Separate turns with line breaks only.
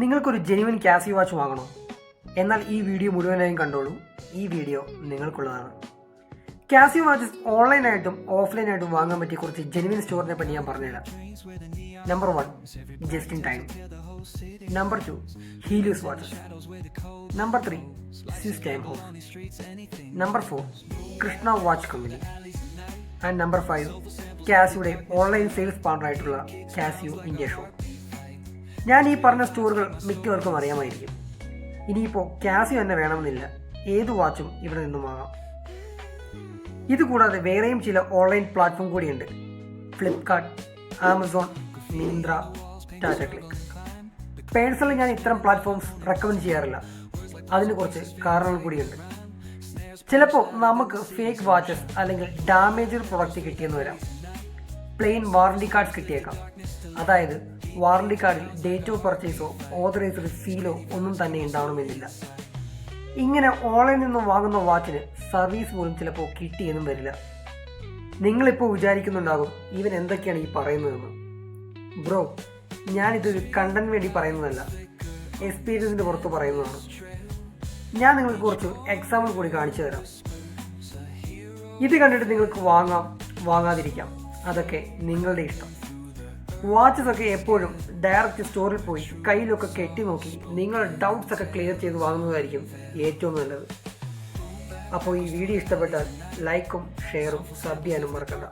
നിങ്ങൾക്കൊരു genuine Casio watch വാങ്ങണോ? എന്നാൽ ഈ വീഡിയോ മുഴുവനായും കണ്ടോളൂ. ഈ വീഡിയോ നിങ്ങൾക്കുള്ളതാണ്. കാസിയോ വാച്ചസ് ഓൺലൈനായിട്ടും ഓഫ്ലൈനായിട്ടും വാങ്ങാൻ പറ്റിയ കുറച്ച് ജെന്യുവൻ സ്റ്റോറിനെ പറ്റി ഞാൻ പറഞ്ഞുതരാം. Number 1 just in time. Number 2 Helios watches. Number 3 Swiss time house. Number 4 Krishna watch company. And number 5 കാസിയോയുടെ ഓൺലൈൻ സെയിൽസ് പാർട്ണറായിട്ടുള്ള കാസിയോ ഇന്ത്യ ഷോ. ഞാൻ ഈ പറഞ്ഞ സ്റ്റോറുകൾ മിക്കവർക്കും അറിയാമായിരിക്കും. ഇനിയിപ്പോൾ കാസിയോ തന്നെ വേണമെന്നില്ല, ഏത് വാച്ചും ഇവിടെ നിന്നും വാങ്ങാം. ഇതുകൂടാതെ വേറെയും ചില ഓൺലൈൻ പ്ലാറ്റ്ഫോം കൂടിയുണ്ട്. Flipkart, Amazon, Myntra, Tata click. Personally ഞാൻ ഇത്തരം പ്ലാറ്റ്ഫോംസ് റെക്കമെൻഡ് ചെയ്യാറില്ല. അതിന് കുറച്ച് കാരണങ്ങൾ കൂടിയുണ്ട്. ചിലപ്പോൾ നമുക്ക് ഫേക്ക് വാച്ചസ് അല്ലെങ്കിൽ ഡാമേജ് പ്രൊഡക്റ്റ് കിട്ടിയെന്ന് വരാം. പ്ലെയിൻ വാറണ്ടി കാർഡ്സ് കിട്ടിയേക്കാം. അതായത് വാറണ്ടി കാർഡിൽ ഡേറ്റ് ഓഫ് പർച്ചേസോ ഓതറൈസ്ഡ് സീലോ ഒന്നും തന്നെ ഉണ്ടാവണമെന്നില്ല. ഇങ്ങനെ ഓൺലൈനിൽ നിന്നും വാങ്ങുന്ന വാച്ചിന് സർവീസ് പോലും ചിലപ്പോൾ കിട്ടിയെന്നും വരില്ല. നിങ്ങളിപ്പോൾ വിചാരിക്കുന്നുണ്ടാകും, ഇവൻ എന്തൊക്കെയാണ് ഈ പറയുന്നതെന്ന്. ബ്രോ, ഞാനിതൊരു കണ്ടന്റ് വേണ്ടി പറയുന്നതല്ല, എക്സ്പീരിയൻസിൻ്റെ പുറത്ത് പറയുന്നതാണ്. ഞാൻ നിങ്ങൾക്ക് കുറച്ച് എക്സാമ്പിൾ കൂടി കാണിച്ചു തരാം. ഇത് കണ്ടിട്ട് നിങ്ങൾക്ക് വാങ്ങാം, വാങ്ങാതിരിക്കാം, അതൊക്കെ നിങ്ങളുടെ ഇഷ്ടം. വാച്ചസ് ഒക്കെ എപ്പോഴും ഡയറക്റ്റ് സ്റ്റോറിൽ പോയി കയ്യിലൊക്കെ കെട്ടി നോക്കി നിങ്ങളുടെ ഡൗട്ട്സ് ഒക്കെ ക്ലിയർ ചെയ്ത് വാങ്ങുന്നതായിരിക്കും ഏറ്റവും നല്ലത്. അപ്പോൾ ഈ വീഡിയോ ഇഷ്ടപ്പെട്ടാൽ ലൈക്കും ഷെയറും സബ് ചെയ്യാനും മറക്കണ്ട.